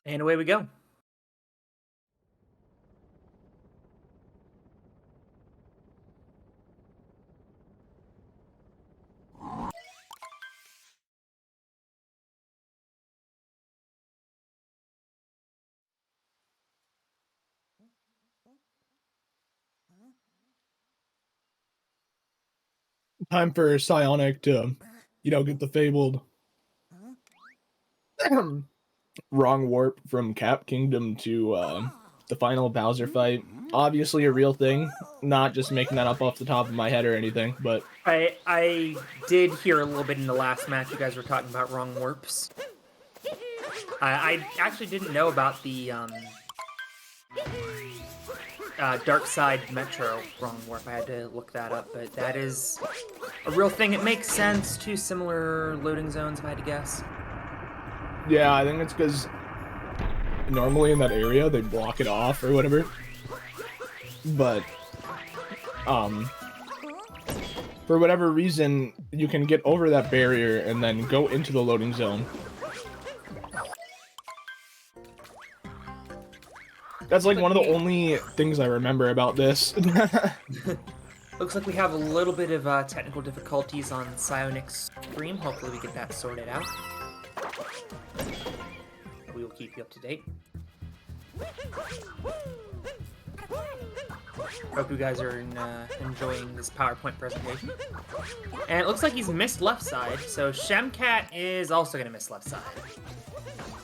And away we go. Time for PsioNick to, get the fabled wrong warp from Cap Kingdom to the final Bowser fight. Obviously a real thing, not just making that up off the top of my head or anything, but I did hear a little bit in the last match you guys were talking about wrong warps. I actually didn't know about the Dark Side Metro wrong warp. I had to look that up, but that is a real thing. It makes sense. Two similar loading zones, if I had to guess. yeah, I think it's because normally in that area they block it off or whatever. But for whatever reason, you can get over that barrier and then go into the loading zone. That's like one of the only things I remember about this. Looks like we have a little bit of technical difficulties on PsioNick's stream. Hopefully we get that sorted out. We will keep you up to date. Hope you guys are enjoying this PowerPoint presentation. And it looks like he's missed left side, so Shemcat is also going to miss left side.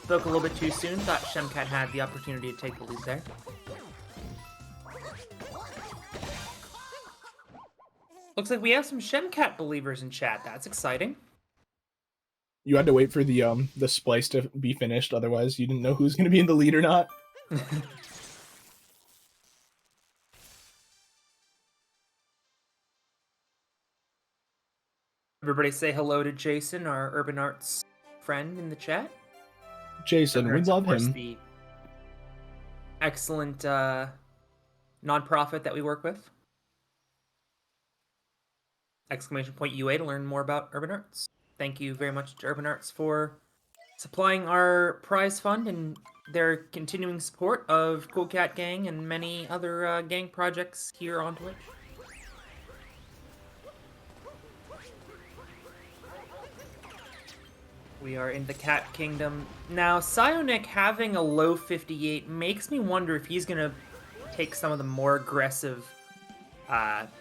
Spoke a little bit too soon, thought Shemcat had the opportunity to take the lead there. Looks like we have some Shemcat believers in chat. That's exciting. You had to wait for the splice to be finished, otherwise you didn't know who's going to be in the lead or not. Everybody say hello to Jason, our Urban Arts friend in the chat. Jason, we love him. The excellent nonprofit that we work with. !UA to learn more about Urban Arts. Thank you very much to Urban Arts for supplying our prize fund and their continuing support of Cool Cat Gang and many other gang projects here on Twitch. We are in the Cat Kingdom. Now, PsioNick having a low 58 makes me wonder if he's going to take some of the more aggressive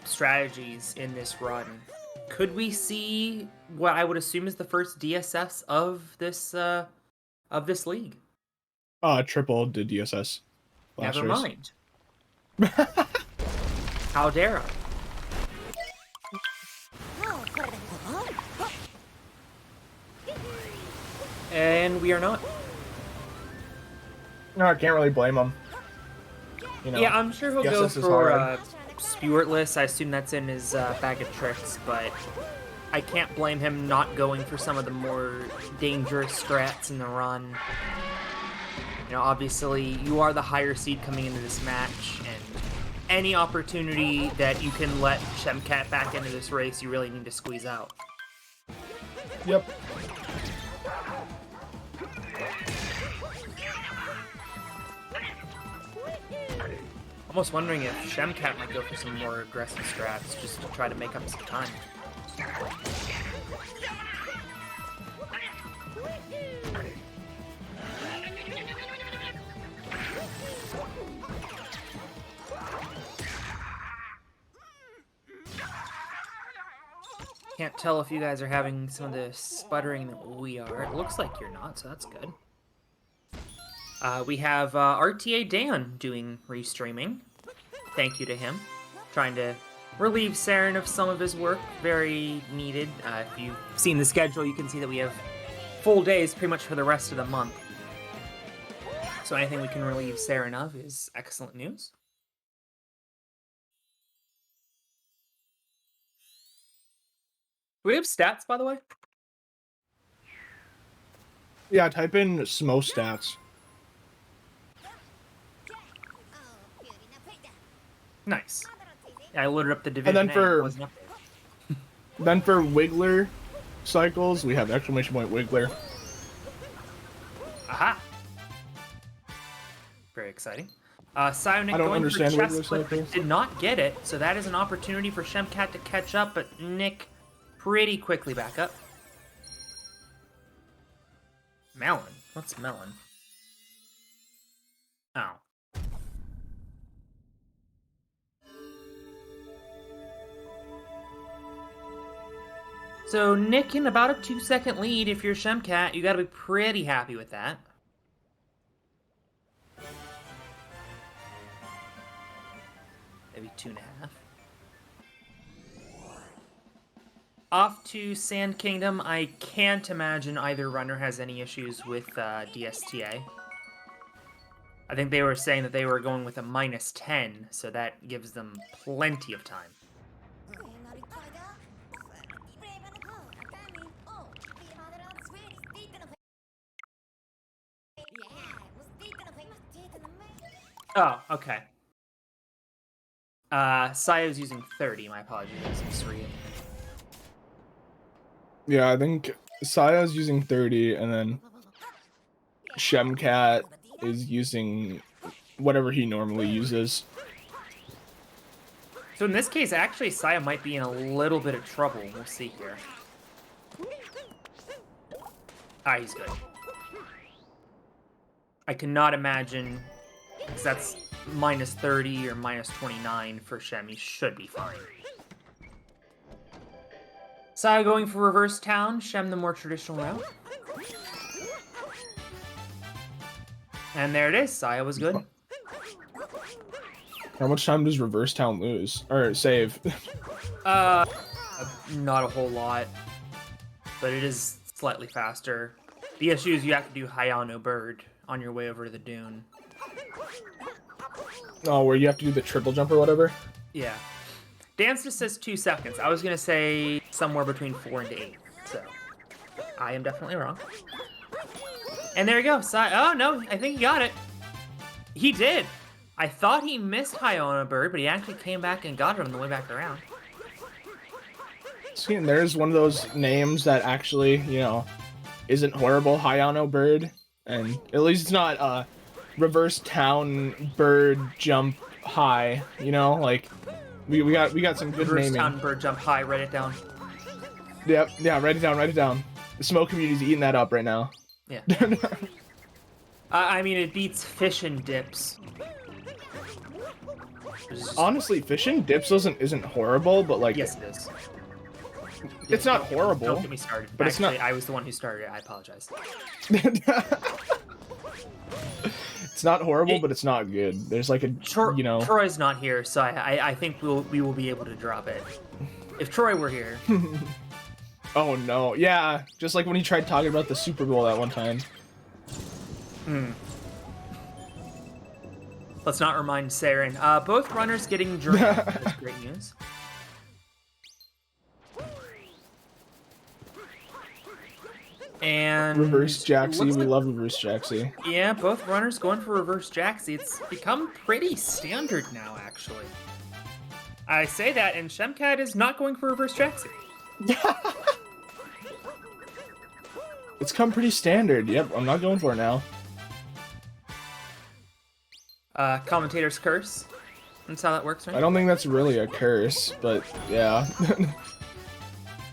strategies in this run. Could we see what I would assume is the first DSS of this league? Triple did DSS. Never mind. How dare I? And we are not. No, I can't really blame him. You know, yeah, I'm sure he'll go for Spiritless. I assume that's in his bag of tricks, but I can't blame him not going for some of the more dangerous strats in the run. You know, obviously, you are the higher seed coming into this match, and any opportunity that you can let Shemcat back into this race, you really need to squeeze out. Yep. Almost wondering if Shemcat might go for some more aggressive strats just to try to make up some time. Can't tell if you guys are having some of the sputtering that we are. It looks like you're not, so that's good. We have RTA Dan doing restreaming. Thank you to him. Trying to relieve Saren of some of his work. Very needed. If you've seen the schedule, you can see that we have full days pretty much for the rest of the month. So anything we can relieve Saren of is excellent news. Do we have stats, by the way? Yeah, type in SMO stats. Nice. Yeah, I loaded up the division. And then for Wiggler cycles, we have !Wiggler. Aha! Very exciting. PsioNick I don't going for understand chest regular flip, but cycles. did not get it, so that is an opportunity for Shemcat to catch up, but Nick pretty quickly back up. Melon? What's melon? Oh. So Nick in about a 2-second lead. If you're Shemcat, you gotta be pretty happy with that. Maybe 2.5. Off to Sand Kingdom. I can't imagine either runner has any issues with DSTA. I think they were saying that they were going with a -10, so that gives them plenty of time. Oh, okay. Sayo's using 30. My apologies. I was misreading. Yeah, I think Saya's using 30, and then Shemcat is using whatever he normally uses. So in this case, actually, Saya might be in a little bit of trouble. We'll see here. Ah, he's good. I cannot imagine, because that's -30 or -29 for Shem. He should be fine. Saya going for reverse town, Shem the more traditional route. And there it is. Saya was good. How much time does reverse town lose? Or save? Not a whole lot. But it is slightly faster. The issue is you have to do Hayano Bird on your way over to the dune. Oh, where you have to do the triple jump or whatever? Yeah. Dance just says 2 seconds. I was going to say somewhere between 4 and 8. So, I am definitely wrong. And there you go. Oh, no. I think he got it. He did. I thought he missed Hayano Bird, but he actually came back and got it on the way back around. See, and there's one of those names that actually, you know, isn't horrible. Hayano Bird. And at least it's not reverse town bird jump high, you know, like we got some good Reverse naming. town bird jump high, write it down. Yep, yeah, write it down. The SMO community's eating that up right now. Yeah. I mean, it beats fish and dips. Honestly, fish and dips isn't horrible, but like yes, it is. It's not horrible. Don't get me started. But Actually, it's not. I was the one who started it. I apologize. It's not horrible, but it's not good. There's like a, you know. Troy's not here, so I think we will be able to drop it. If Troy were here. Oh no, yeah, just like when he tried talking about the Super Bowl that one time. Let's not remind Saren. Both runners getting drained. That's great news. And reverse Jaxie, we love reverse Jaxie. Yeah, both runners going for reverse Jaxie. It's become pretty standard now, actually. I say that, and Shemcat is not going for reverse Jaxie. It's come pretty standard. Yep, I'm not going for it now. Commentator's curse. That's how that works, right? I don't think that's really a curse, but yeah.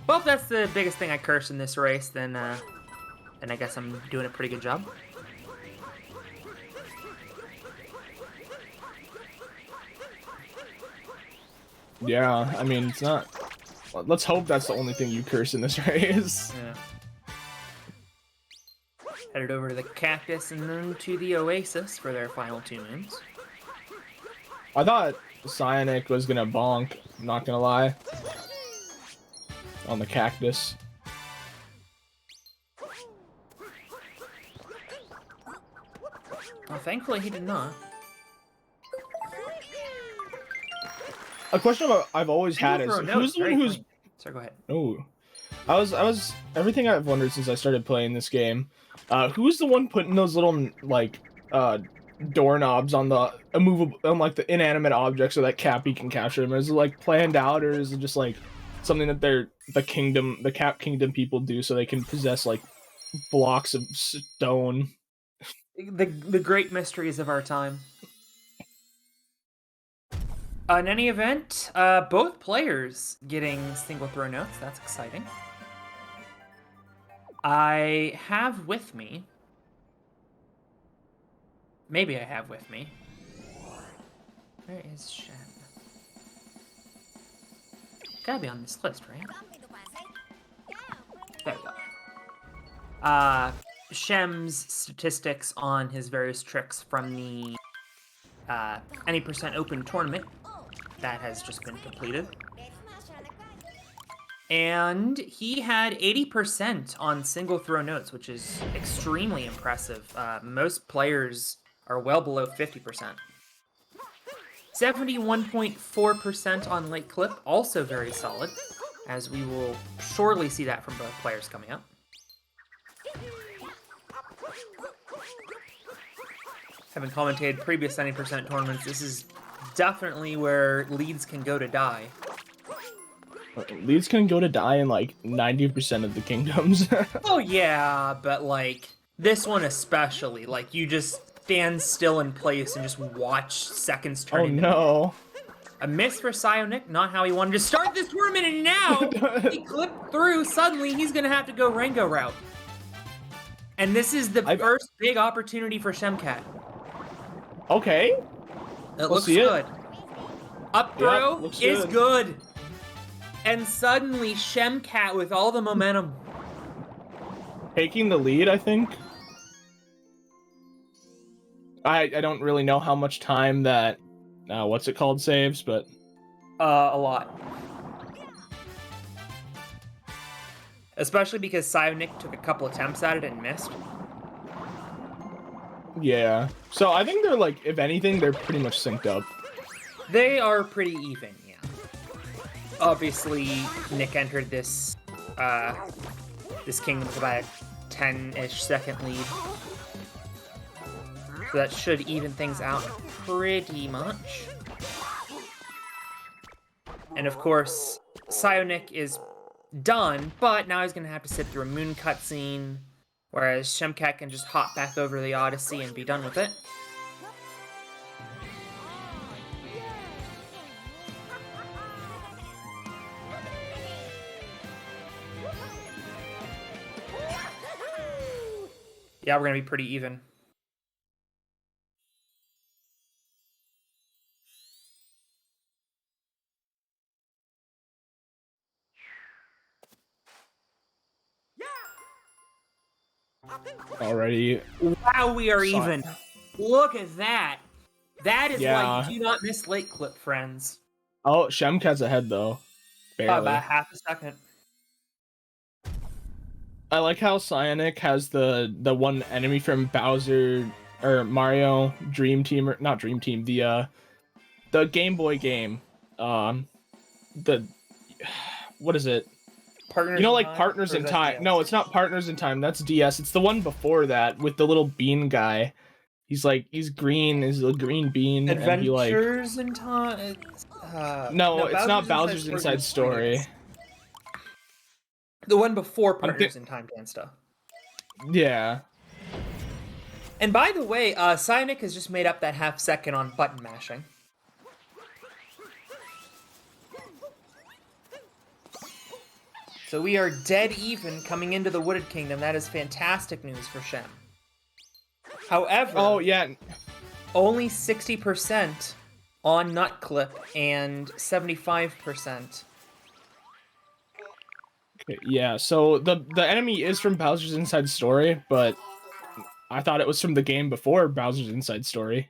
Well, if that's the biggest thing I curse in this race, then I guess I'm doing a pretty good job. Yeah, I mean, it's not... Let's hope that's the only thing you curse in this race. Yeah. Headed over to the Cactus and then to the Oasis for their final 2 moons. I thought PsioNick was gonna bonk, not gonna lie. On the Cactus. Well, thankfully he did not. A question I've always had is, who's the one who's... Sorry, go ahead. Oh. I was... Everything I've wondered since I started playing this game, who's the one putting those little, like, doorknobs on the immovable, on, like, the inanimate objects so that Cappy can capture them? Is it, like, planned out, or is it just, like, something that the Cap Kingdom people do so they can possess, like, blocks of stone? The great mysteries of our time. In any event, both players getting single throw notes. That's exciting. I have with me. Maybe I have with me. Where is Shem? Gotta be on this list, right? There we go. Shem's statistics on his various tricks from the any percent open tournament that has just been completed. And he had 80% on single throw notes, which is extremely impressive. Most players are well below 50%. 71.4% on late clip, also very solid, as we will surely see that from both players coming up. Having commentated previous 90% tournaments, this is definitely where leads can go to die. Leads can go to die in like 90% of the kingdoms. Oh yeah, but like this one especially, like you just stand still in place and just watch seconds turn into no. A miss for PsioNick, not how he wanted to start this tournament, and now he clipped through. Suddenly, he's gonna have to go Rango route. And this is the first big opportunity for Shemcat. Okay. It looks good. Up throw is good. And suddenly, Shemcat with all the momentum. Taking the lead, I think. I don't really know how much time that, what's it called, saves, but... A lot. Especially because PsioNick took a couple attempts at it and missed. Yeah. So I think they're like, if anything, they're pretty much synced up. They are pretty even, yeah. Obviously, Nick entered this, this kingdom with about a 10-ish second lead. So that should even things out pretty much. And of course, PsioNick is done, but now he's going to have to sit through a moon cutscene, whereas Shemcat can just hop back over the Odyssey and be done with it. Yeah, we're going to be pretty even. Already. Wow, we are even. Look at that. That is why you do not miss late clip, friends. Oh, Shemcat's ahead, though. Barely. About half a second. I like how PsioNick has the one enemy from Bowser or Mario Dream Team, or not Dream Team, the Game Boy game. The what is it? Partners, you know, like Partners in Time. DS? No, it's not Partners in Time. That's DS. It's the one before that with the little bean guy. He's green. He's a green bean. Adventures in Time. No, it's not Bowser's Inside Story. The one before Partners in Time Dansta. Yeah. And by the way, PsioNick has just made up that half second on button mashing. So we are dead even coming into the Wooded Kingdom. That is fantastic news for Shem. However, only 60% on Nut Clip and 75%. Okay, yeah, so the enemy is from Bowser's Inside Story, but I thought it was from the game before Bowser's Inside Story.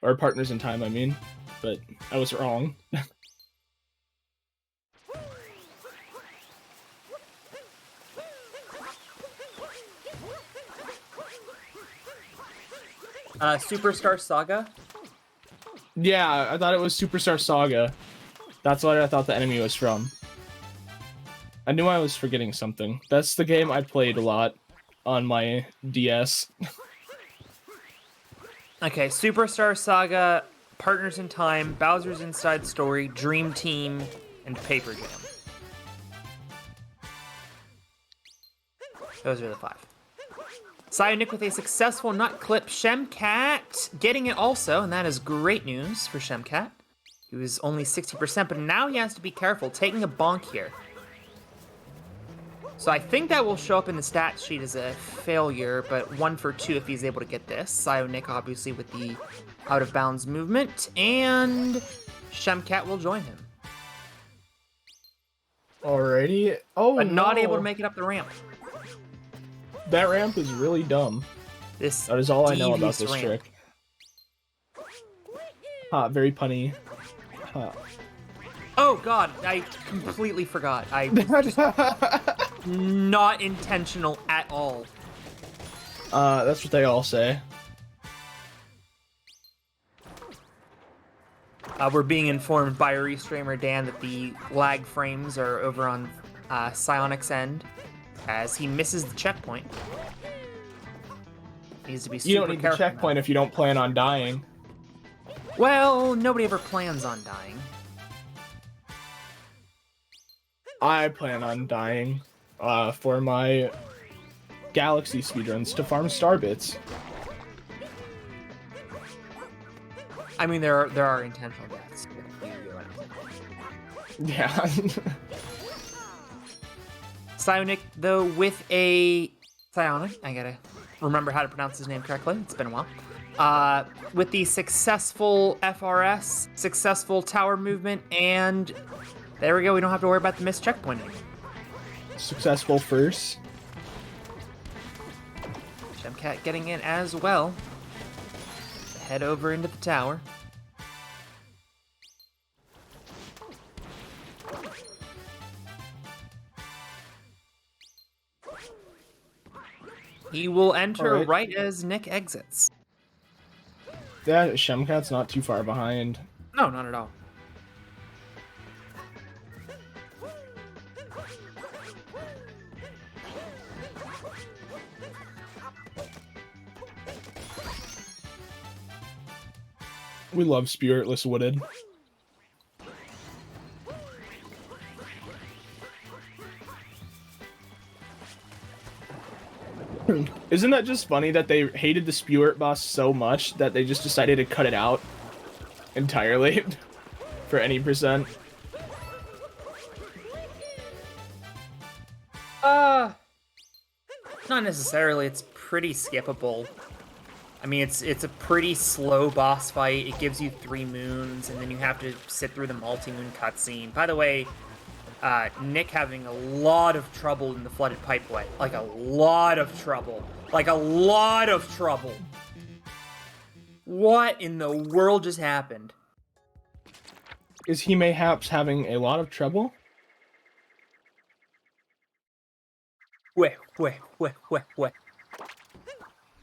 Or Partners in Time, I mean. But I was wrong. Superstar Saga? Yeah, I thought it was Superstar Saga. That's what I thought the enemy was from. I knew I was forgetting something. That's the game I played a lot on my DS. Okay, Superstar Saga, Partners in Time, Bowser's Inside Story, Dream Team, and Paper Jam. Those are the 5. PsioNick with a successful nut clip. Shemcat getting it also, and that is great news for Shemcat. He was only 60%, but now he has to be careful, taking a bonk here. So I think that will show up in the stat sheet as a failure, but 1 for 2 if he's able to get this. PsioNick obviously with the out of bounds movement, and Shemcat will join him. Alrighty. Oh, but not no. able to make it up the ramp. That ramp is really dumb. That is all I know about this ramp. trick. Very punny. Oh god, I completely forgot. I was not intentional at all. That's what they all say. We're being informed by restreamer Dan that the lag frames are over on PsioNick's end as he misses the checkpoint. Needs to be super You don't need the careful checkpoint now. if you don't plan on dying. Well, nobody ever plans on dying. I plan on dying for my Galaxy speedruns to farm star bits. I mean, there are intentional deaths. Yeah. PsioNick, though, with a... PsioNick, I gotta remember how to pronounce his name correctly. It's been a while. With the successful FRS, successful tower movement, and there we go. We don't have to worry about the missed checkpoint anymore. Successful first. Shemcat getting in as well. Head over into the tower. He will enter right as Nick exits. That Shemcat's not too far behind. No, not at all. We love Spiritless Wooded. Isn't that just funny that they hated the Spirit boss so much that they just decided to cut it out entirely for any percent? Not necessarily. It's pretty skippable. I mean, it's a pretty slow boss fight. It gives you 3 moons, and then you have to sit through the multi-moon cutscene. By the way, Nick having a lot of trouble in the flooded pipeway. Like, a lot of trouble. Like, a lot of trouble. What in the world just happened? Is he mayhaps having a lot of trouble? Wait.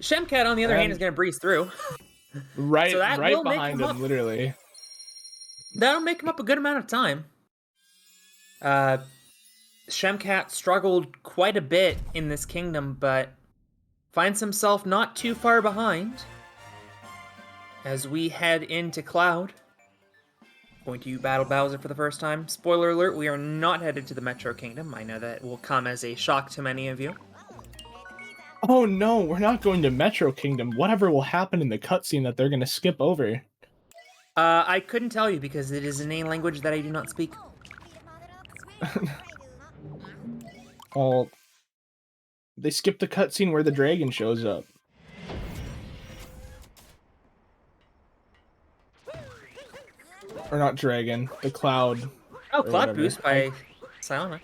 Shemcat, on the other hand, is going to breeze through. Right, So that right will make behind him him, up. literally. That'll make him up a good amount of time. Shemcat struggled quite a bit in this kingdom, but finds himself not too far behind as we head into Cloud. Going to battle Bowser for the first time. Spoiler alert, we are not headed to the Metro Kingdom. I know that will come as a shock to many of you. Oh no, we're not going to Metro Kingdom. Whatever will happen in the cutscene that they're going to skip over? I couldn't tell you because it is in a language that I do not speak. Well, they skipped the cutscene where the dragon shows up. Or not dragon, the cloud. Oh, or Cloud whatever. Boost by PsioNick.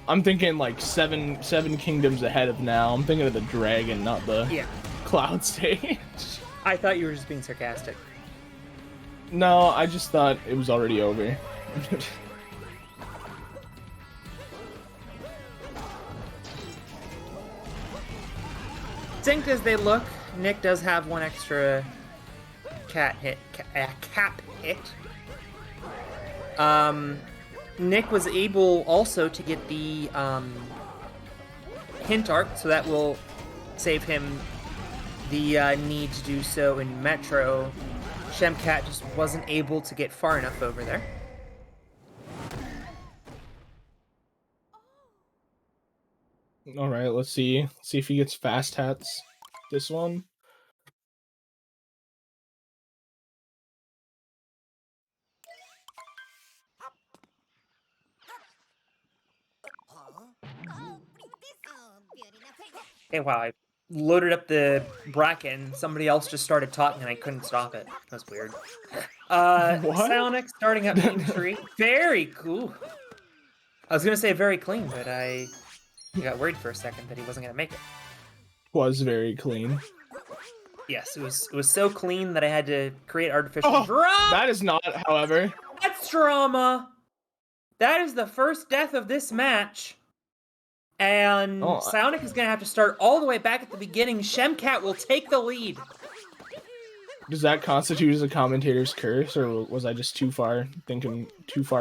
I'm thinking like seven kingdoms ahead of now. I'm thinking of the dragon, not the cloud stage. I thought you were just being sarcastic. No, I just thought it was already over. Synced as they look, Nick does have one extra cap hit. Nick was able also to get the hint arc, so that will save him the need to do so in Metro. Shemcat just wasn't able to get far enough over there. All right, let's see. See if he gets fast hats. This one. Hey, wow, I loaded up the bracket and somebody else just started talking and I couldn't stop it. That's weird. What? PsioNick starting up Meme Tree. Very cool. I was gonna say very clean, but I got worried for a second that he wasn't gonna make it. Was very clean. Yes, it was so clean that I had to create artificial drama. That is not, however. That's drama. That is the first death of this match. And PsioNick is going to have to start all the way back at the beginning. Shemcat will take the lead. Does that constitute as a commentator's curse, or was I just too far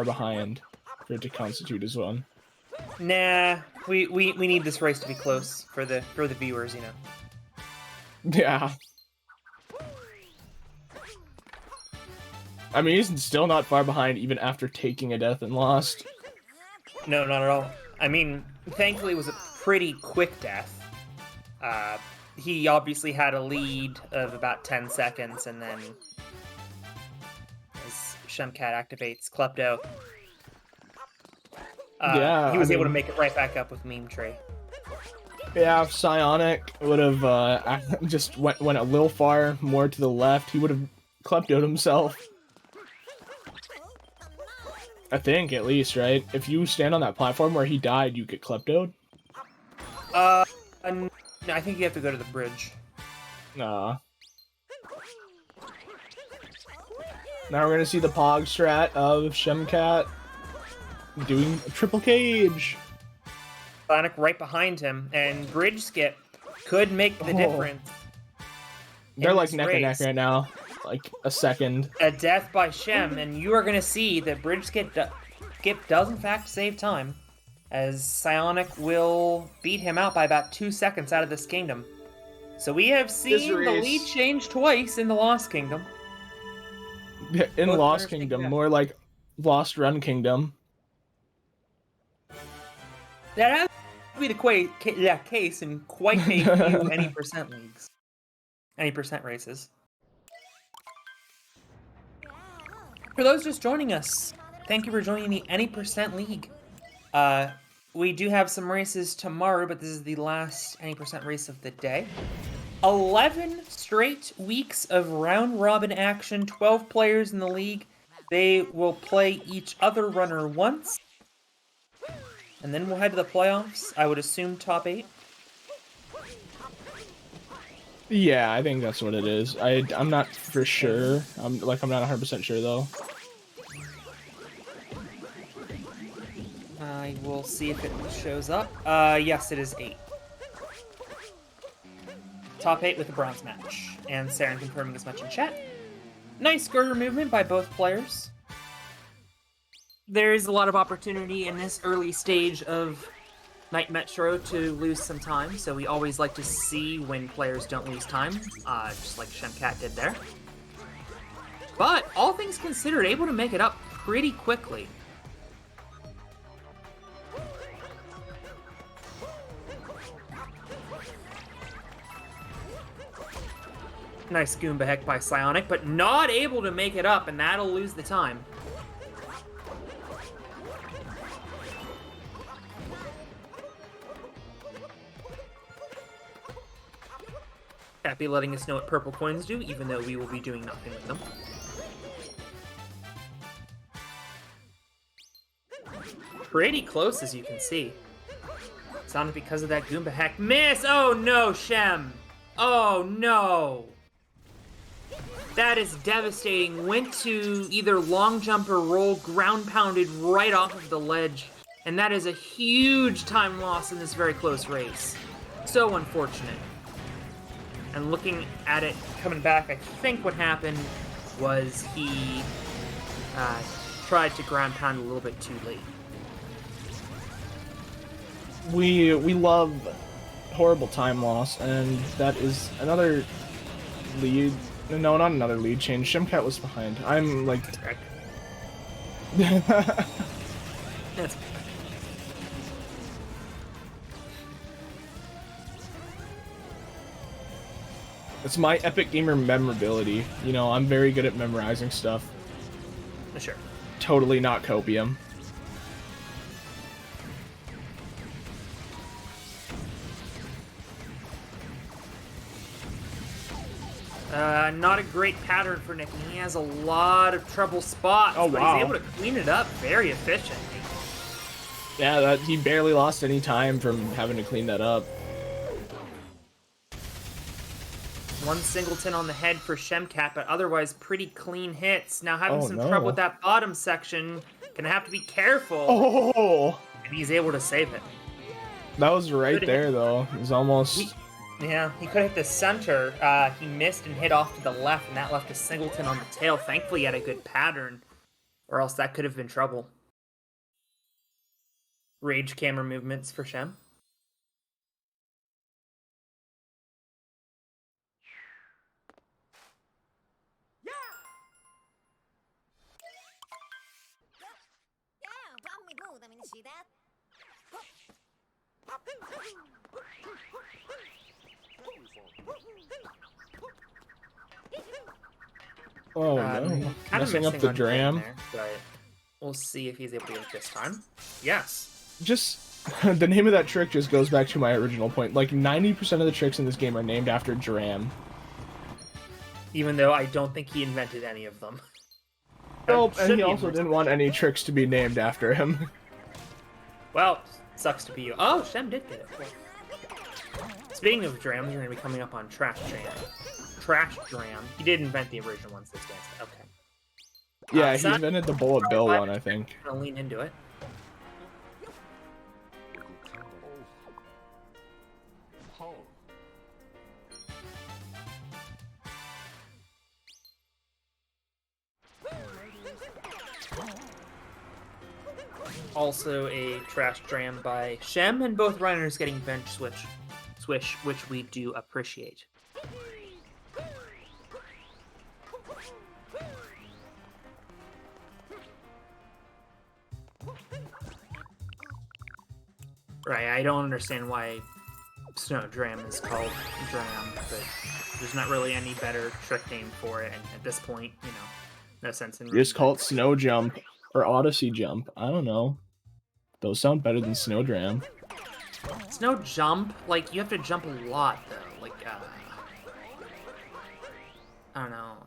behind for it to constitute as one? Nah, we need this race to be close for the viewers, you know. Yeah. I mean, he's still not far behind even after taking a death and lost. No, not at all. I mean, thankfully it was a pretty quick death. He obviously had a lead of about 10 seconds, and then as Shemcat activates Klepto, he was able to make it right back up with Meme Tree. Yeah, if PsioNick would have just went a little far more to the left, he would have Kleptoed himself. I think, at least, right? If you stand on that platform where he died, you get Kleptoed? No, I think you have to go to the bridge. Nah. Now we're gonna see the Pog strat of Shemcat doing a triple cage. PsioNick right behind him, and bridge skip could make the difference. They're like neck and neck right now. Like a second. A death by Shem, and you are going to see that bridge skip does in fact save time, as PsioNick will beat him out by about 2 seconds out of this kingdom. So we have seen the lead change twice in the Lost Kingdom. In both Lost Kingdom, more like Lost Run Kingdom. That has to be the case in quite a few any percent leagues. Any percent races. For those just joining us, thank you for joining the Any Percent League. We do have some races tomorrow, but this is the last Any Percent race of the day. 11 straight weeks of round-robin action, 12 players in the league. They will play each other runner once. And then we'll head to the playoffs. I would assume top 8. Yeah, I think that's what it is. I'm not for sure. I'm not 100% sure though. I will see if it shows up. Yes, it is 8. Top 8 with a bronze match. And Saren confirming as much in chat. Nice girder movement by both players. There is a lot of opportunity in this early stage of Night Metro to lose some time, so we always like to see when players don't lose time, just like Shemcat did there. But, all things considered, able to make it up pretty quickly. Nice Goomba Heck by PsioNick, but not able to make it up, and that'll lose the time. Happy letting us know what purple coins do, even though we will be doing nothing with them. Pretty close, as you can see. It's not because of that Goomba Heck. Miss! Oh no, Shem! Oh no! That is devastating. Went to either long jump or roll, ground pounded right off of the ledge. And that is a huge time loss in this very close race. So unfortunate. And looking at it coming back, I think what happened was he tried to ground pound a little bit too late. We love horrible time loss, and that is another lead. No, not another lead change. Shemcat was behind. I'm like... That's It's my epic gamer memorability. You know, I'm very good at memorizing stuff. Sure. Totally not copium. Not a great pattern for Nick. He has a lot of trouble spots, Oh, but wow. he's able to clean it up very efficiently. Yeah, he barely lost any time from having to clean that up. One singleton on the head for Shemcat, but otherwise pretty clean hits. Now having Oh, some no. trouble with that bottom section. Gonna have to be careful. Oh! And he's able to save it. That was right Could've there, hit. though. It was almost... Yeah, he could hit the center. He missed and hit off to the left, and that left a singleton on the tail. Thankfully, he had a good pattern, or else that could have been trouble. Rage camera movements for Shem. Oh, no. Kind of Messing up the on dram. there, but we'll see if he's able to get it this time. Yes. Just... the name of that trick just goes back to my original point. Like, 90% of the tricks in this game are named after dram. Even though I don't think he invented any of them. Nope, and he also didn't want any tricks to be named after him. Well, sucks to be you. Oh, Shem did get it. Speaking of drams, we're going to be coming up on Trash Dram. Trash Dram. He did invent the original ones this game. Okay. Yeah, he invented the bullet bill one, I think. I'm going to lean into it. Also a trash dram by Shem, and both runners getting bench swish, which we do appreciate. Right, I don't understand why Snow Dram is called Dram, but there's not really any better trick name for it, and at this point, you know, no sense in... You just call it Snow Jump or Odyssey Jump. I don't know. Those sound better than Snow Dram. Snow Jump, like, you have to jump a lot, though. Like, I don't know,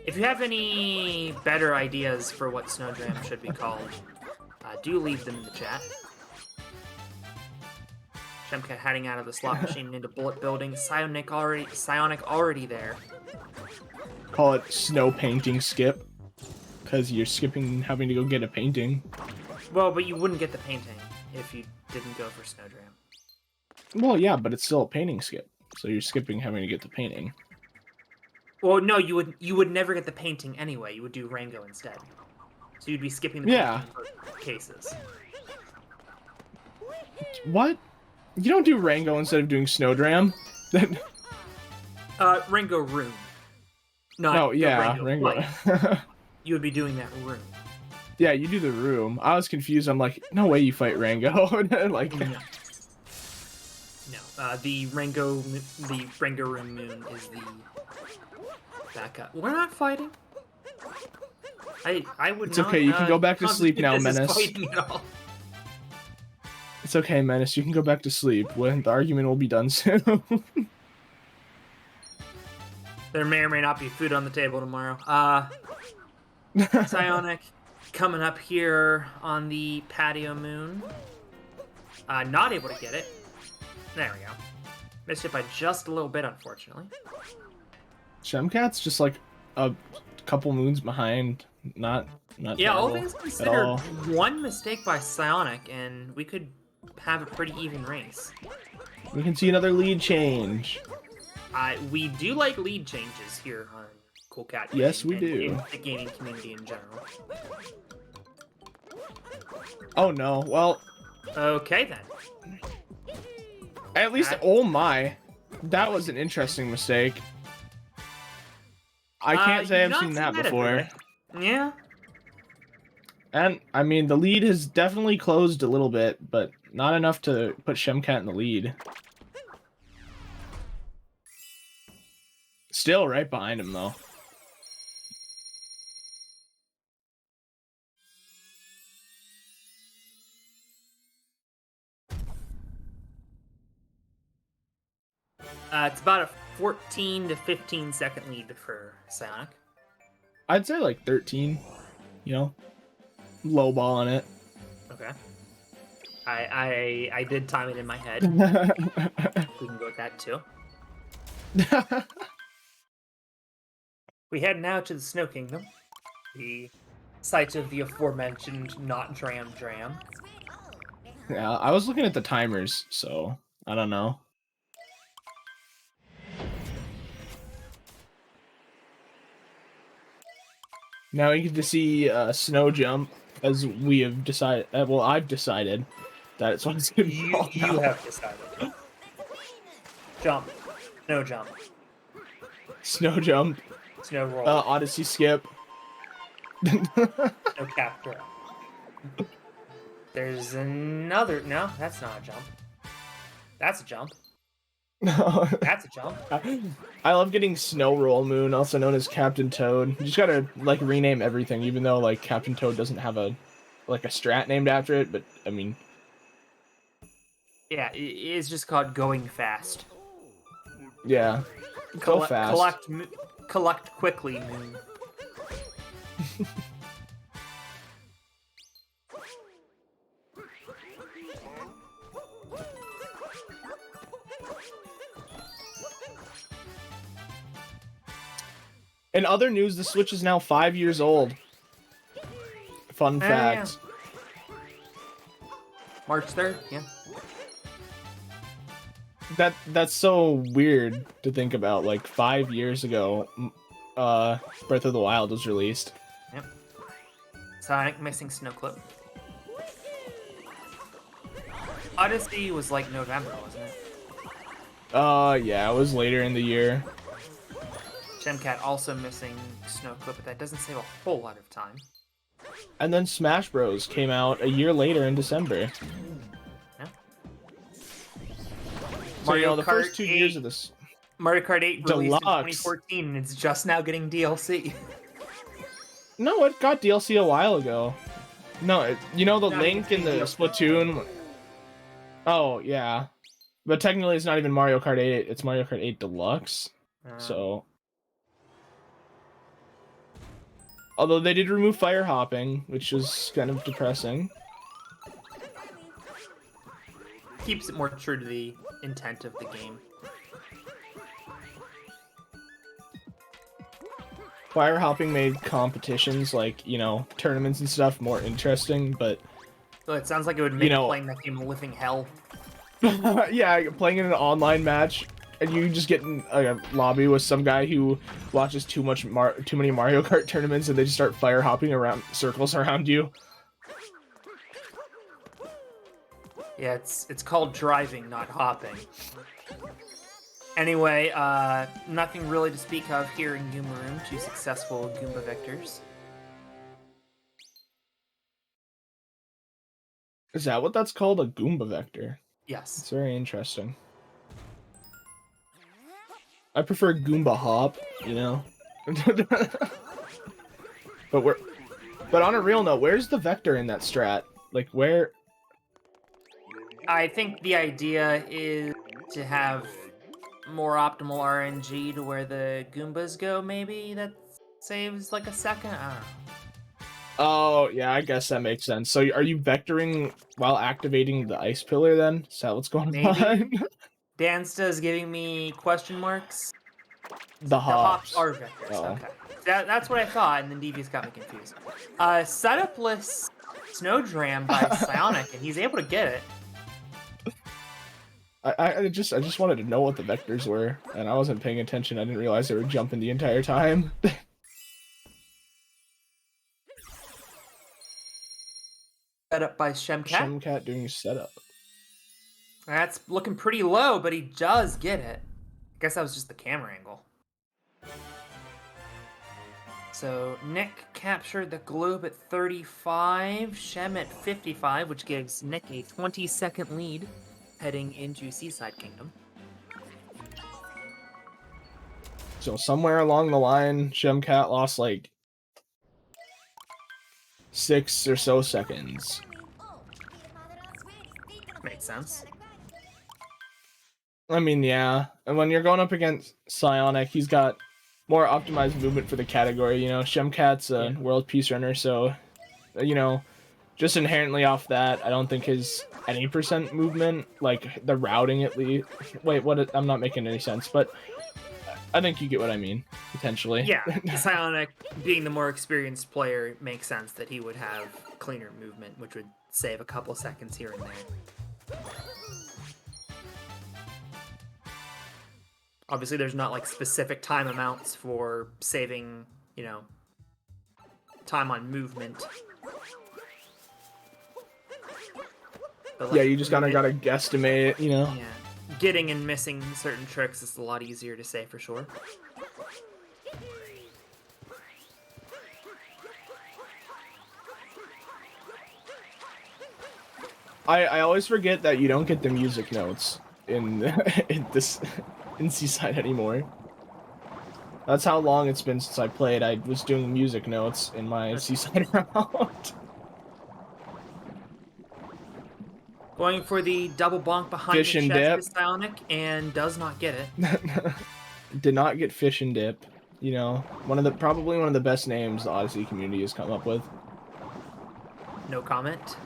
if you have any better ideas for what Snow Dram should be called, do leave them in the chat. Shemcat heading out of the slot machine and into bullet building. PsioNick already there. Call it Snow Painting Skip. Because you're skipping having to go get a painting. Well, but you wouldn't get the painting if you didn't go for Snow Dram. Well, yeah, but it's still a painting skip. So you're skipping having to get the painting. Well, no, you would never get the painting anyway. You would do Rango instead. So you'd be skipping the painting for cases. What? You don't do Rango instead of doing Snow Dram? Rango Room. Not oh, yeah, Rango. You would be doing that room. Yeah, you do the room. I was confused. I'm like, no way you fight Rango. Like, no. The Rango room moon is the backup. We're not fighting. I would. It's not, okay. You can go back to sleep now, Menace. It's okay, Menace. You can go back to sleep. When the argument will be done soon. There may or may not be food on the table tomorrow. PsioNick coming up here on the patio moon. Not able to get it. There we go. Missed it by just a little bit, unfortunately. Shemcat's just like a couple moons behind. Not yeah, all terrible things considered, all. one mistake by PsioNick, and we could have a pretty even race. We can see another lead change. We do like lead changes here on Cool Cat. Yes, we and do. in the gaming community in general. Oh no, well... Okay then. At least, oh my. That was an interesting mistake. I can't say I've seen that before. Yeah. And, I mean, the lead has definitely closed a little bit, but not enough to put Shemcat in the lead. Still right behind him, though. It's about a 14 to 15 second lead for PsioNick. I'd say like 13, you know? Low ball on it. Okay. I did time it in my head. We can go with that too. We head now to the Snow Kingdom, the site of the aforementioned not Dram. Yeah, I was looking at the timers, so I don't know. Now we get to see Snow Jump, as we have decided. Well, I've decided that it's what it's going to be called You now. have decided. Jump. Snow jump. Snow Jump. Snow roll. Odyssey Skip. Snow capture. There's another. No, that's not a jump. That's a jump. That's a jump. I love getting Snow Roll Moon, also known as Captain Toad. You just gotta like rename everything, even though like Captain Toad doesn't have a strat named after it. But I mean, Yeah, it's just called going fast. yeah, go fast. Collect quickly, Moon. In other news, the Switch is now 5 years old. Fun fact. Yeah. March 3rd, yeah. That's so weird to think about. Like 5 years ago, Breath of the Wild was released. Yep. Sonic missing Snow Clip. Odyssey was like November, wasn't it? Yeah, it was later in the year. Shemcat also missing Snow Clip, but that doesn't save a whole lot of time. And then Smash Bros. Came out a year later in December. Yeah. So, you know, the Kart first 2 years 8 of this... Mario Kart 8 released in Deluxe. 2014, and it's just now getting DLC. No, it got DLC a while ago. No, you know the Not Link even in the DLC. Splatoon... Oh, yeah. But technically it's not even Mario Kart 8, it's Mario Kart 8 Deluxe. So... Although they did remove fire hopping, which was kind of depressing. Keeps it more true to the intent of the game. Fire hopping made competitions, like, you know, tournaments and stuff more interesting, but... So it sounds like it would make You know- playing that game a living hell. Yeah, playing in an online match, and you just get in a lobby with some guy who watches too many Mario Kart tournaments, and they just start fire hopping around circles around you. Yeah, it's called driving, not hopping. Anyway, nothing really to speak of here in Goomba Room. 2 successful Goomba Victors. Is that what that's called? A Goomba Vector? Yes. It's very interesting. I prefer Goomba Hop, you know? But on a real note, where's the Vector in that strat? Like, where... I think the idea is to have more optimal RNG to where the Goombas go, maybe? That saves like a second? I don't know. Oh, yeah, I guess that makes sense. So are you vectoring while activating the ice pillar then? Is that what's going Maybe. on? Dansta's giving me question marks. The The hops. hops are vectors, Oh. okay. That's what I thought, and then Devious got me confused. Setupless Snowdram by PsioNick, and he's able to get it. I just wanted to know what the vectors were, and I wasn't paying attention. I didn't realize they were jumping the entire time. Setup by Shemcat. Shemcat doing setup. That's looking pretty low, but he does get it. I guess that was just the camera angle. So Nick captured the globe at 35, Shem at 55, which gives Nick a 20-second lead heading into Seaside Kingdom. So somewhere along the line, Shemcat lost like 6 or so seconds. Makes sense. I mean, yeah. And when you're going up against PsioNick, he's got more optimized movement for the category. You know, Shemcat's a world peace runner, so, you know, just inherently off that, I don't think his any percent movement, like the routing at least. Wait, what? I'm not making any sense, but I think you get what I mean, potentially. Yeah, PsioNick, being the more experienced player, makes sense that he would have cleaner movement, which would save a couple seconds here and there. Obviously, there's not like specific time amounts for saving, you know, time on movement. But, like, yeah, you just gotta guesstimate, you know. Yeah, getting and missing certain tricks is a lot easier to say for sure. I always forget that you don't get the music notes in in Seaside anymore. That's how long it's been since I played. I was doing music notes in my Seaside round. Going for the double bonk behind Fish the and chest dip. is PsioNick and does not get it. Did not get fish and dip. You know, probably one of the best names the Odyssey community has come up with. No comment.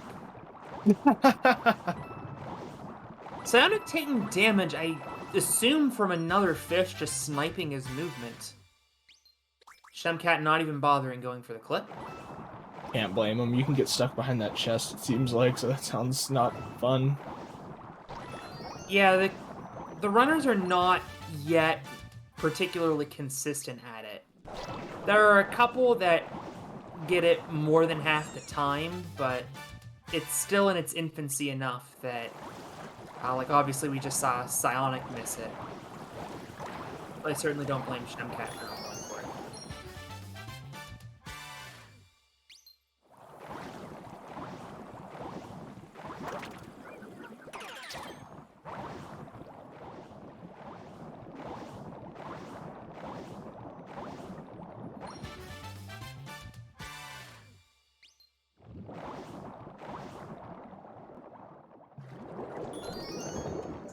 PsioNick taking damage, I assume, from another fish just sniping his movement. Shemcat not even bothering going for the clip. Can't blame him. You can get stuck behind that chest, it seems like, so that sounds not fun. Yeah, the runners are not yet particularly consistent at it. There are a couple that get it more than half the time, but it's still in its infancy enough that, like, obviously we just saw PsioNick miss it. But I certainly don't blame Shemcat for not going for it.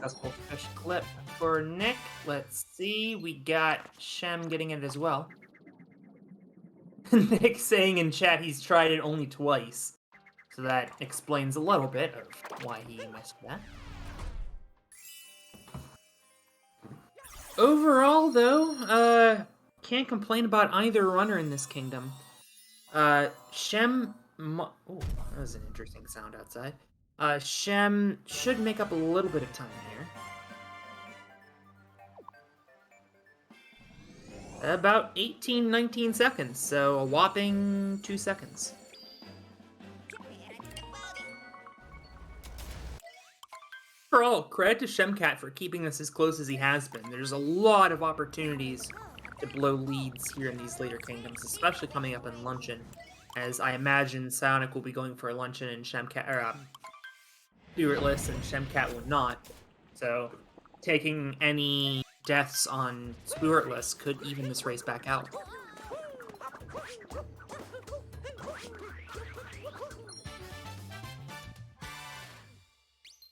Successful fish clip for Nick. Let's see. We got Shem getting it as well. Nick saying in chat he's tried it only twice. So that explains a little bit of why he missed that. Overall, though, can't complain about either runner in this kingdom. Shem... Oh, that was an interesting sound outside. Shem should make up a little bit of time here. About 18, 19 seconds, so a whopping 2 seconds. Overall, credit to Shemcat for keeping this as close as he has been. There's a lot of opportunities to blow leads here in these later kingdoms, especially coming up in Luncheon, as I imagine PsioNick will be going for a Luncheon and Shemcat, or Spiritless, and Shemcat will not. So, taking any deaths on Spiritless could even this race back out.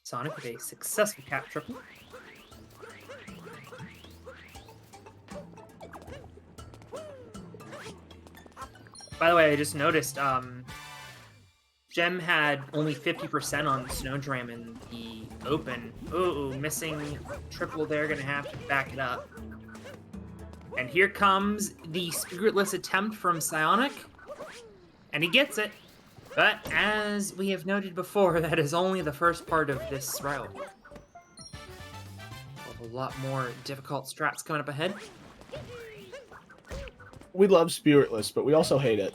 Sonic with a successful cap triple. By the way, I just noticed, Gem had only 50% on Snowdram in the open. Ooh, missing triple there, gonna have to back it up. And here comes the Spiritless attempt from PsioNick. And he gets it. But, as we have noted before, that is only the first part of this route. A lot more difficult strats coming up ahead. We love Spiritless, but we also hate it.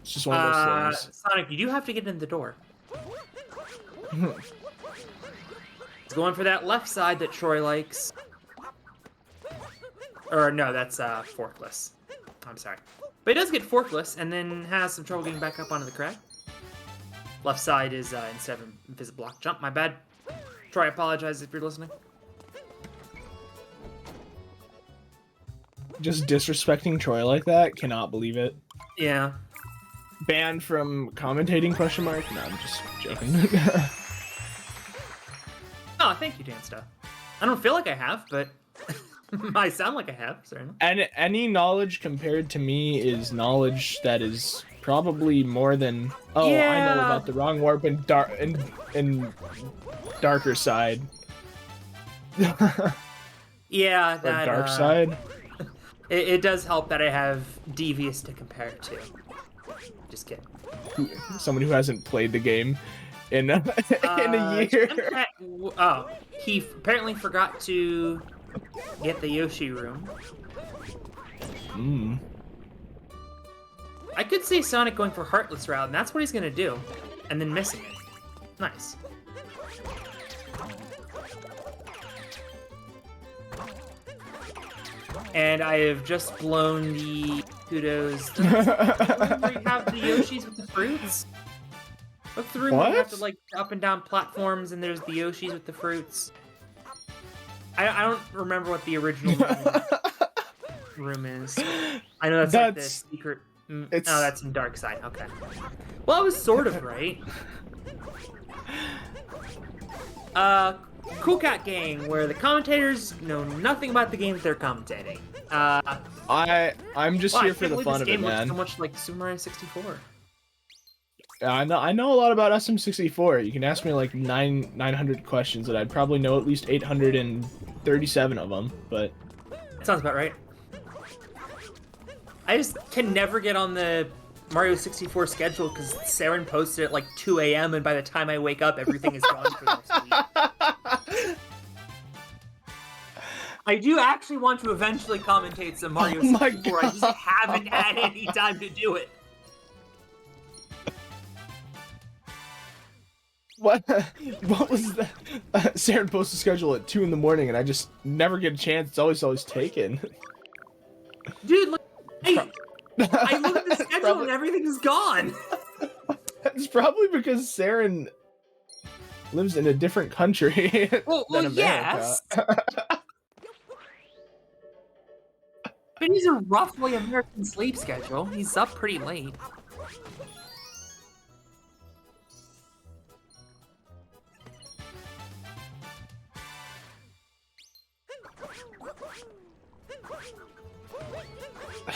It's just one of those things. Sonic, you do have to get in the door. He's going for that left side that Troy likes. Or, no, that's forkless. I'm sorry. But he does get forkless, and then has some trouble getting back up onto the crag. Left side is instead of invisible block jump. My bad. Troy, I apologize if you're listening. just disrespecting Troy like that. Cannot believe it. Yeah. Banned from commentating? Question mark. No, I'm just joking. Oh, thank you, Dansta. I don't feel like I have, but I sound like I have, certainly. And any knowledge compared to me is knowledge that is probably more than I know about the wrong warp and darker side. Yeah, Or that dark side. It does help that I have Devious to compare it to. Just kidding. Someone who hasn't played the game in a year. Oh, he apparently forgot to get the Yoshi room. I could see Sonic going for Heartless route, and that's what he's gonna do, and then missing it. Nice. And I have just blown the kudos. Where you have the Yoshis with the fruits? Look through where you have to like up and down platforms, and there's the Yoshis with the fruits. I don't remember what the original room is. I know that's like the secret. Oh, that's in Dark Side. Okay. Well, I was sort of right. Cool Cat Gang, where the commentators know nothing about the game that they're commentating. I'm just here for the fun of it, man. This game looks so much like Super Mario 64. I know a lot about SM64. You can ask me like 900 questions, and I'd probably know at least 837 of them. But that sounds about right. I just can never get on the Mario 64 schedule because Saren posted at like 2 a.m. and by the time I wake up, everything is gone for next week. I do actually want to eventually commentate some Mario 64. I just haven't had any time to do it. What was that? Saren posts a schedule at 2 in the morning, and I just never get a chance. It's always taken. Dude, like, hey, I look at the schedule and everything's gone. It's probably because Saren lives in a different country than America. Yes. But he's a roughly American sleep schedule. He's up pretty late.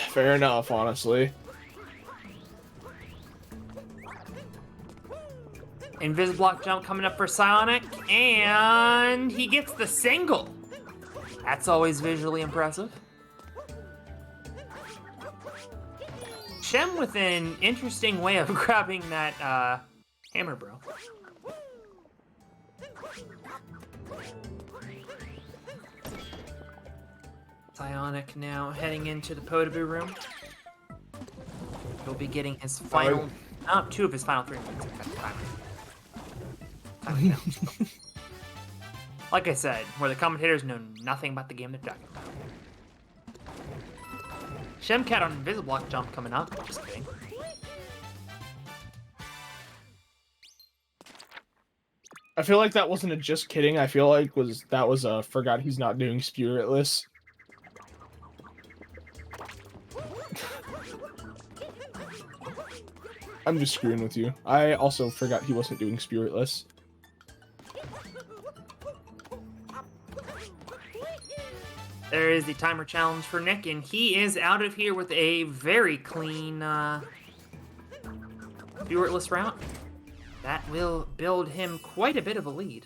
Fair enough, honestly. Invisiblock jump coming up for PsioNick, and he gets the single. That's always visually impressive. Shem with an interesting way of grabbing that hammer, bro. PsioNick now heading into the Podoboo room. He'll be getting his final, two of his final 3 minutes. Like I said, where the commentators know nothing about the game they're talking about. Shemcat on Invisiblock jump coming up. Just kidding. I feel like that wasn't a just kidding. I feel like that was a forgot he's not doing Spiritless. I'm just screwing with you. I also forgot he wasn't doing Spiritless. There is the timer challenge for Nick, and he is out of here with a very clean Spiritless route. That will build him quite a bit of a lead.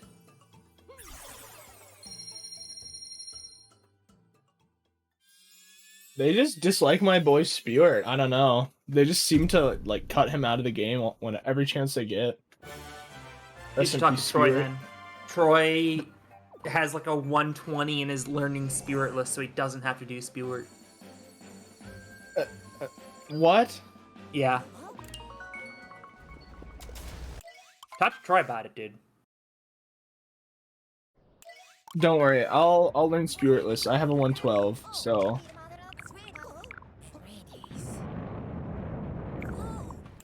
They just dislike my boy Spirit. I don't know. They just seem to like cut him out of the game when every chance they get. You should talk to Troy then. Troy has like a 120 and is learning Spiritless, so he doesn't have to do Spirit. What? Yeah. Talk to Troy about it, dude. Don't worry, I'll learn Spiritless. I have a 112, so.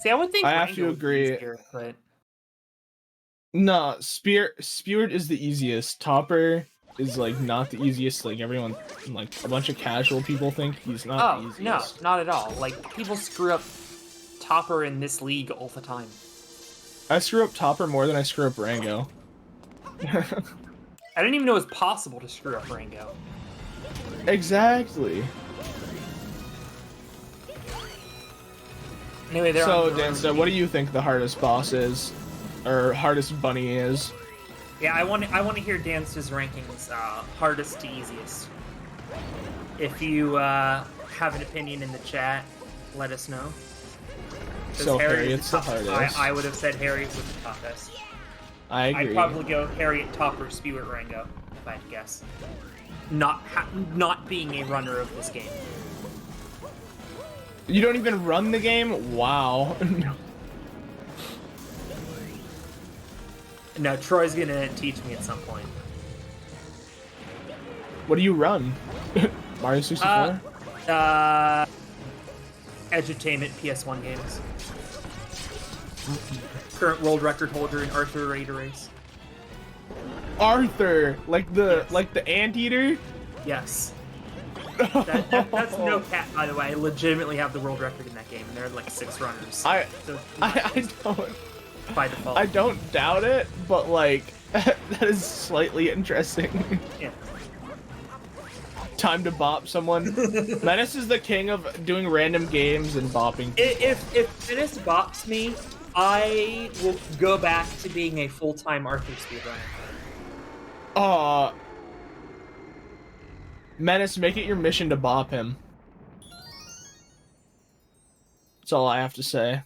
See, I would think I have to agree. Easier, but... No, Spirit is the easiest. Topper, is like not the easiest. Like everyone, like a bunch of casual people think he's not the Oh, no, easiest. not at all. Like, people screw up Topper in this league all the time. I screw up Topper more than I screw up Rango. I didn't even know it was possible to screw up Rango. Exactly. Anyway, So, Dansta, what do you think the hardest boss is, or hardest bunny is? Yeah, I want to hear Dance's rankings, hardest to easiest. If you have an opinion in the chat, let us know. So Harriet's the hardest. I would have said Harriet was the toughest. I agree. I'd probably go Harriet, Topper, Spewart, Rango, if I had to guess. Not being a runner of this game. You don't even run the game? Wow. No, Troy's gonna teach me at some point. What do you run? Mario 64? Edutainment PS1 games. Current world record holder in Arthur Ready to Race. Arthur, like the Yes. anteater? Yes. That's no cap, by the way. I legitimately have the world record in that game, and there are like 6 runners. I So, don't by default. I don't doubt it, but like that is slightly interesting. Yeah. Time to bop someone. Menace is the king of doing random games and bopping. If Menace bops me, I will go back to being a full-time Arthur speedrunner. Menace, make it your mission to bop him. That's all I have to say.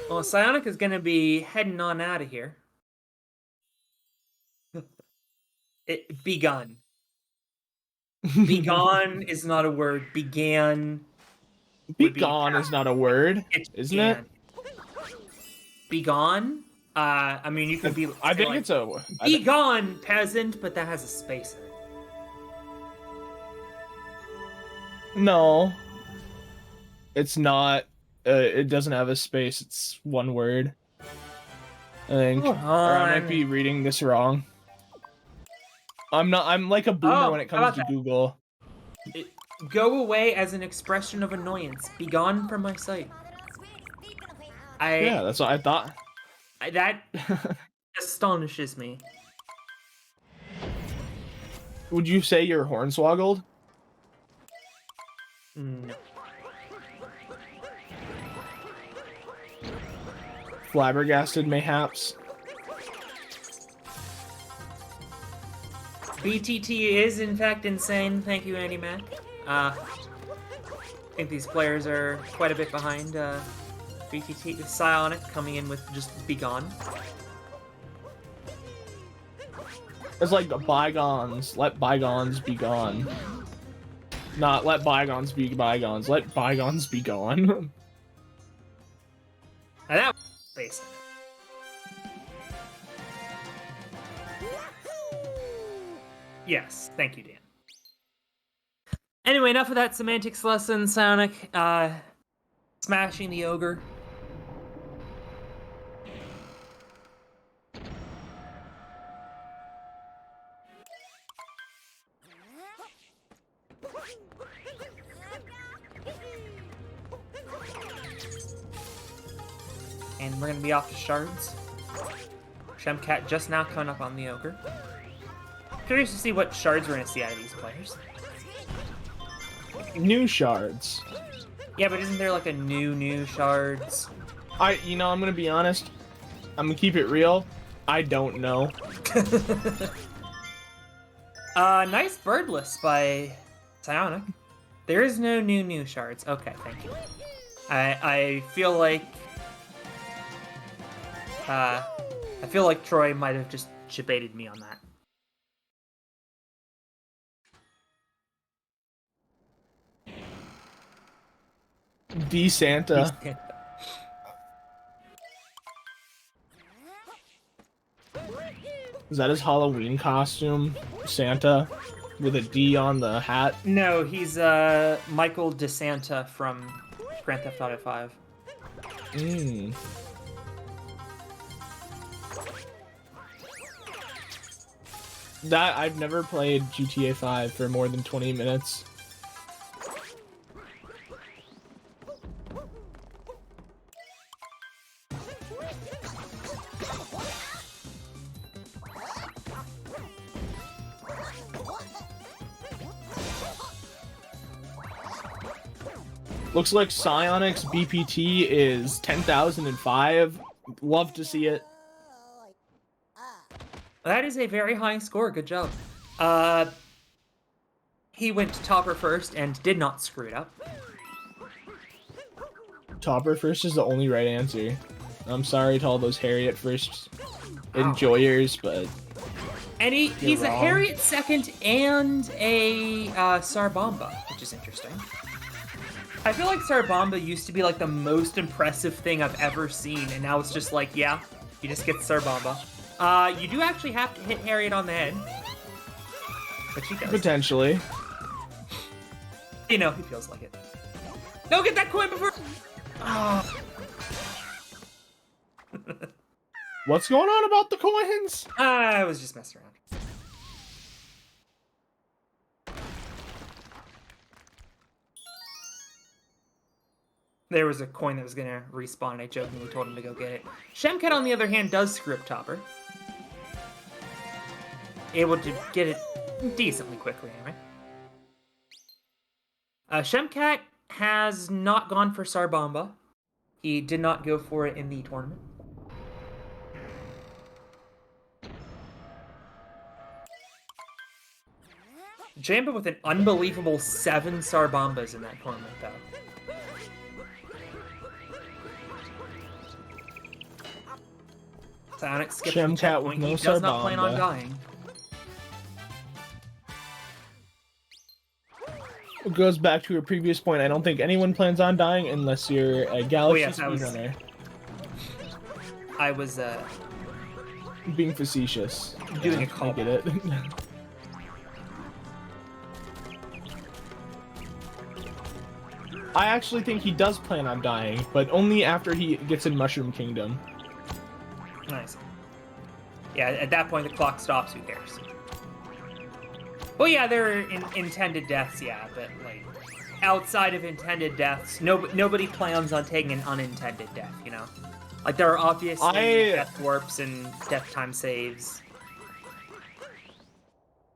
Well, PsioNick is gonna be heading on out of here. Be gone. Be gone is not a word. Began. Be gone is not a word, isn't it? Be gone. I mean, you could be. I think like, it's a. Be gone, peasant, but that has a space in it. No, it's not. It doesn't have a space. It's one word. I think. Or I might be reading this wrong. I'm not. I'm like a boomer when it comes to Google. Go away as an expression of annoyance. Be gone from my sight. Yeah, that's what I thought. That astonishes me. Would you say you're hornswoggled? No. Flabbergasted, mayhaps? BTT is, in fact, insane. Thank you, Andy Mac. I think these players are quite a bit behind. BTT, PsioNick coming in with just Be Gone. It's like bygones. Let bygones be gone. Not let bygones be bygones. Let bygones be gone. Now that was basic. Yes, thank you, Dan. Anyway, enough of that semantics lesson, PsioNick. Smashing the ogre. And we're gonna be off to shards. Shemcat just now coming up on the ogre. Curious to see what shards we're gonna see out of these players. New shards. Yeah, but isn't there like a new shards? I'm gonna be honest. I'm gonna keep it real. I don't know. Nice birdless by PsioNick. There is no new shards. Okay, thank you. I feel like Troy might have just baited me on that. D Santa. Is that his Halloween costume? Santa with a D on the hat? No, he's Michael DeSanta from Grand Theft Auto 5. Mm. That I've never played GTA 5 for more than 20 minutes. Looks like PsioNick's BPT is 10,005. Love to see it. That is a very high score. Good job. He went topper first and did not screw it up. Topper first is the only right answer. I'm sorry to all those Harriet first enjoyers, but... And he's a Harriet second and a Sarbomba, which is interesting. I feel like Sarbomba used to be like the most impressive thing I've ever seen, and now it's just like, yeah, you just get Sarbomba. You do actually have to hit Harriet on the head. But she does. Potentially. You know, he feels like it. No, get that coin before... Oh. What's going on about the coins? I was just messing around. There was a coin that was gonna respawn, and I jokingly told him to go get it. Shemcat, on the other hand, does screw up Topper. Able to get it decently quickly, anyway. Shemcat has not gone for Sarbomba. He did not go for it in the tournament. Jamba with an unbelievable 7 Sarbombas in that tournament, though. PsioNick skips the checkpoint. No he does not plan on dying. It goes back to your previous point. I don't think anyone plans on dying unless you're a Galaxy speedrunner. I was being facetious. Doing a call. I get it. I actually think he does plan on dying, but only after he gets in Mushroom Kingdom. Nice. Yeah, at that point the clock stops, who cares? Well, yeah, there are intended deaths, yeah, but, like, outside of intended deaths, nobody plans on taking an unintended death, you know? Like, there are obviously death warps and death time saves.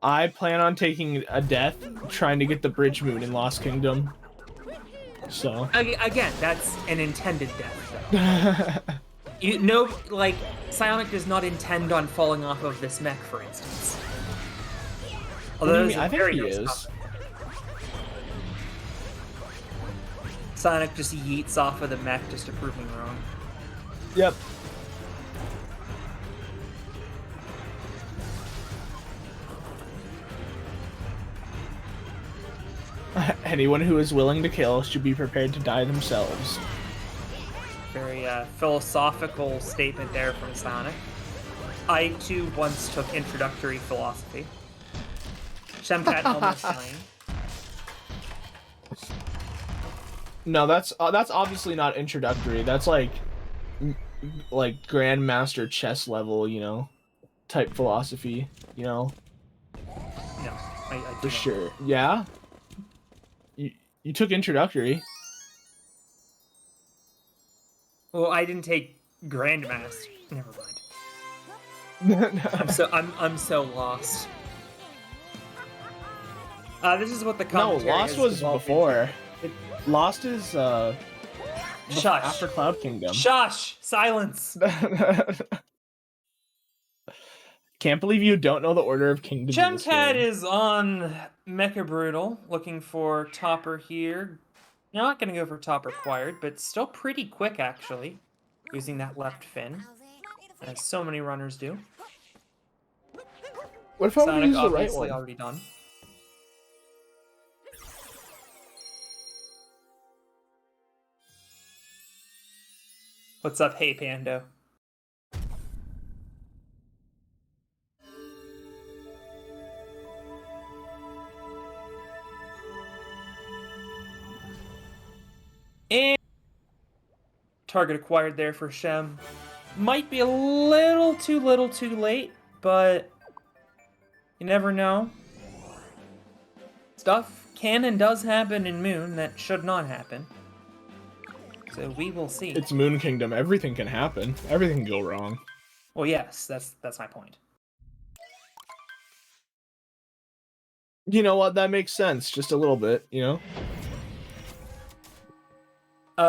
I plan on taking a death trying to get the Bridge Moon in Lost Kingdom. So... Again, that's an intended death, though. You know, like, PsioNick does not intend on falling off of this mech, for instance. Although I think he is. PsioNick just yeets off of the mech just to prove me wrong. Yep. Anyone who is willing to kill should be prepared to die themselves. Very philosophical statement there from PsioNick. I, too, once took introductory philosophy. Shemcat almost dying. No, that's obviously not introductory. That's like Grandmaster chess level, you know, type philosophy, you know. No, I for sure. Yeah. You took introductory. Well, I didn't take Grandmaster. Never mind. I'm so lost. This is what the commentary No, Lost was before. Lost is Shush. After Cloud Kingdom. Shush! Silence! Can't believe you don't know the order of kingdoms. Shemcat is on Mecha Brutal, looking for Topper here. Not gonna go for Top required, but still pretty quick actually, using that left fin, as so many runners do. What if I would use the right obviously one? Already done. What's up, hey Pando? And target acquired there for Shem. Might be a little too late, but you never know. Stuff can and does happen in Moon that should not happen. So we will see. It's Moon Kingdom. Everything can happen. Everything can go wrong. Well, yes, that's my point. You know what? That makes sense. Just a little bit, you know?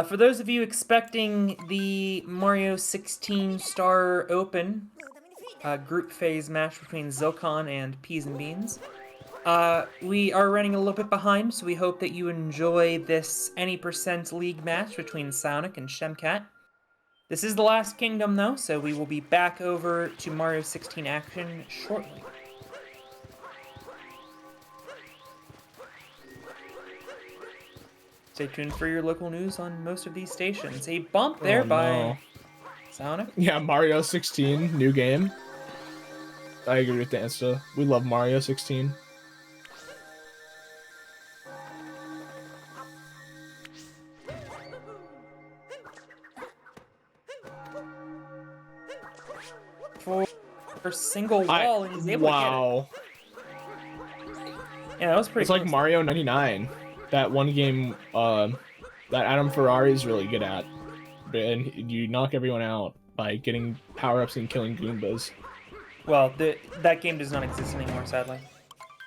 For those of you expecting the Mario 16 Star Open group phase match between Zilkon and Peas and Beans, we are running a little bit behind, so we hope that you enjoy this any % league match between PsioNick and Shemcat. This is the last kingdom, though, so we will be back over to Mario 16 action shortly. Stay tuned for your local news on most of these stations. A bump there by PsioNick. Yeah, Mario 16, new game. I agree with Dansta. We love Mario 16. For single wall, and he's able to get it. Yeah, that was pretty It's like Mario 99. That one game that Adam Ferrari is really good at. And you knock everyone out by getting power-ups and killing Goombas. Well, that game does not exist anymore, sadly.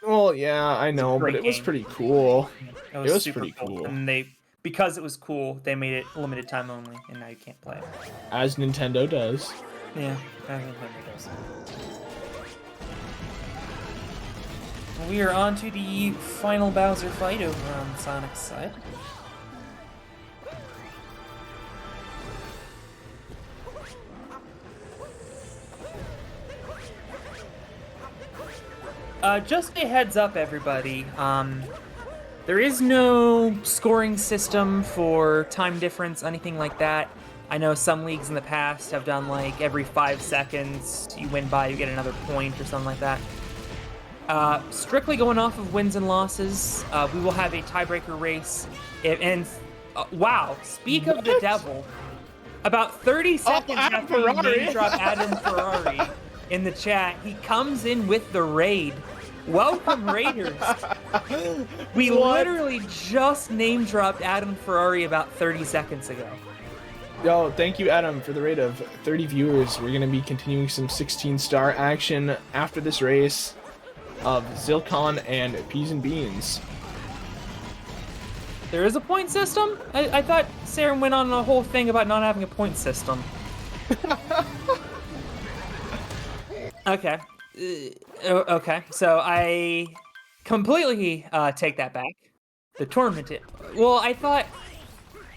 Well, yeah, I know, but it was pretty cool. It was super pretty cool. And because it was cool, they made it limited time only, and now you can't play it. As Nintendo does. Yeah, as Nintendo does. We are on to the final Bowser fight over on Sonic's side. Just a heads up, everybody. There is no scoring system for time difference, anything like that. I know some leagues in the past have done like every 5 seconds you win by, you get another point or something like that. Strictly going off of wins and losses, we will have a tiebreaker race. Wow, speak of the devil. About 30 seconds after you name drop Adam Ferrari in the chat, he comes in with the raid. Welcome, Raiders. We literally just name dropped Adam Ferrari about 30 seconds ago. Yo, thank you, Adam, for the rate of 30 viewers. We're going to be continuing some 16-star action after this race of Zilkon and Peas and Beans. There is a point system? I thought Sarah went on a whole thing about not having a point system. Okay. Okay, so I completely take that back. The tournament well, I thought...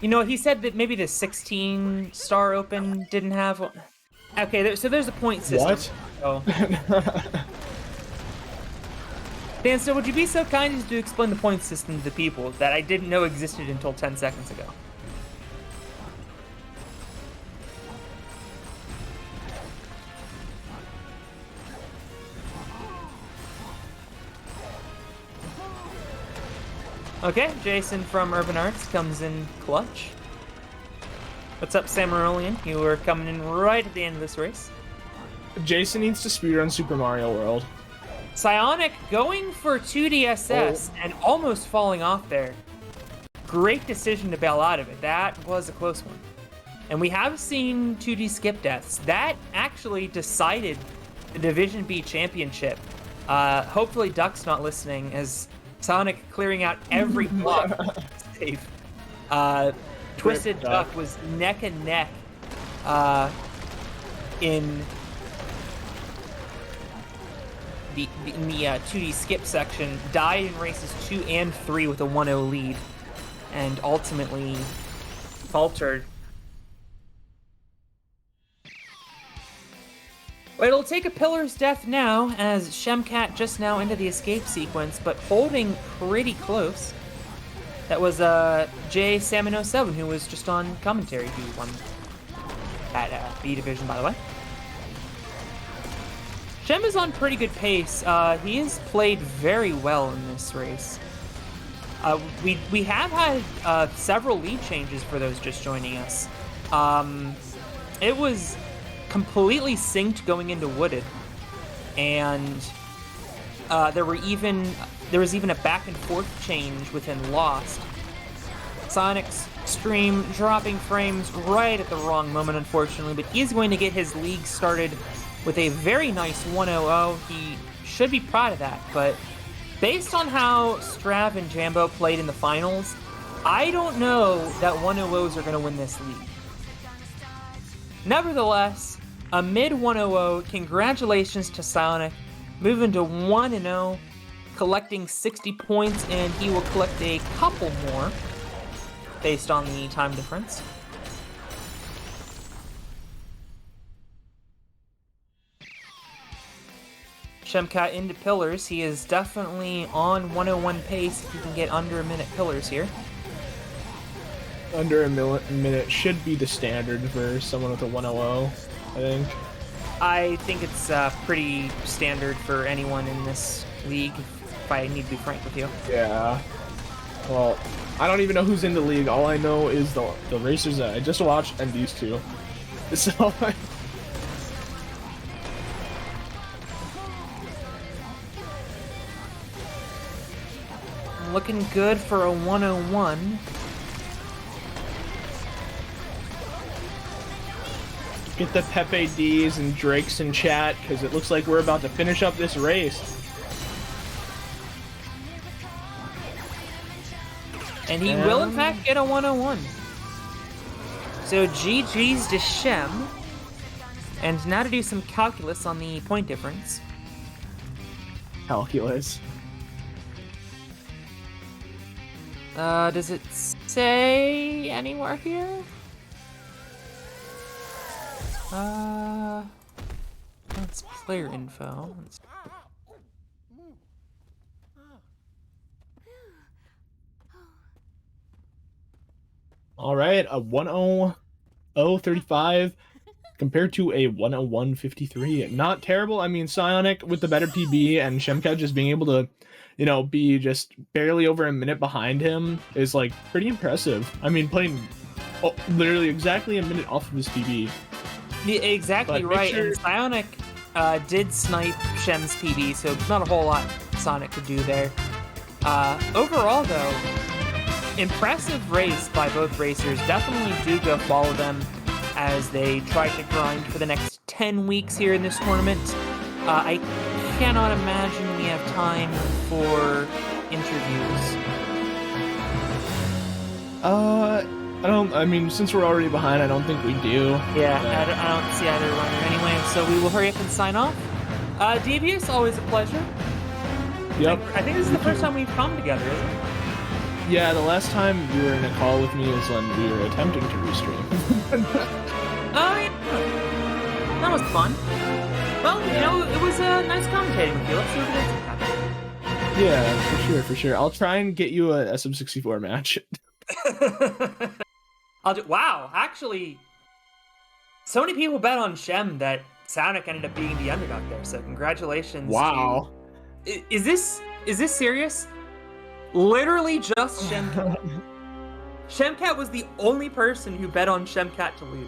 You know, he said that maybe the 16-star Open didn't have one. Okay, so there's a point system. What? Oh. Dan, so would you be so kind as to explain the point system to the people that I didn't know existed until 10 seconds ago? Okay, Jason from Urban Arts comes in clutch. What's up, Samarolean? You are coming in right at the end of this race. Jason needs to speedrun Super Mario World. PsioNick going for 2DSS and almost falling off there. Great decision to bail out of it. That was a close one. And we have seen 2D skip deaths. That actually decided the Division B championship. Hopefully Duck's not listening, as PsioNick clearing out every block safe. Twisted Duck was neck and neck in the 2D skip section, died in races 2 and 3 with a 1-0 lead, and ultimately faltered. Well, it'll take a pillar's death now, as Shemcat just now into the escape sequence, but holding pretty close. That was Jay Salmon07, who was just on commentary, who won that B division, by the way. Shem is on pretty good pace. He has played very well in this race. We have had several lead changes for those just joining us. It was completely synced going into Wooded, and there was even a back and forth change within Lost. Sonic's stream dropping frames right at the wrong moment, unfortunately, but he's going to get his league started with a very nice 1-0-0. He should be proud of that, but based on how Strav and Jambo played in the finals, I don't know that 1-0-0s are going to win this league. Nevertheless, a mid 1-0-0, congratulations to PsioNick, moving to 1-0, collecting 60 points, and he will collect a couple more based on the time difference. Shemcat into pillars. He is definitely on 101 pace if he can get under a minute pillars here. Under a minute should be the standard for someone with a 100, I think. I think it's pretty standard for anyone in this league, if I need to be frank with you. Yeah. Well, I don't even know who's in the league. All I know is the racers that I just watched and these two. So looking good for a 101. get the Pepe D's and Drakes in chat, because it looks like we're about to finish up this race. And he will, in fact, get a 101. So GG's to Shem. And now to do some calculus on the point difference. Calculus. Does it say anywhere here? That's player info. All right, a 100.35 compared to a 101.53. Not terrible. I mean, PsioNick with the better PB and Shemcat just being able to, you know, be just barely over a minute behind him is like pretty impressive. I mean, playing literally exactly a minute off of his PB. Yeah, exactly right. Sure... And PsioNick did snipe Shem's PB, so not a whole lot Sonic could do there. Overall, though, impressive race by both racers. Definitely do go follow them as they try to grind for the next 10 weeks here in this tournament. I cannot imagine we have time for interviews. I mean, since we're already behind, I don't think we do. Yeah, I don't see either runner anyway, so we will hurry up and sign off. Devious, always a pleasure. Yep. I think this is the first time we've come together, isn't it? Yeah, the last time you were in a call with me was when we were attempting to restream. Oh, yeah. That was fun. Well, yeah. You know, it was nice commentating with you. Let's see what it is. Yeah, for sure. I'll try and get you a SM64 match. Wow, actually, so many people bet on Shem that PsioNick ended up being the underdog there, so congratulations. Wow. Is this serious? Literally just Shemcat. Shemcat was the only person who bet on Shemcat to lose.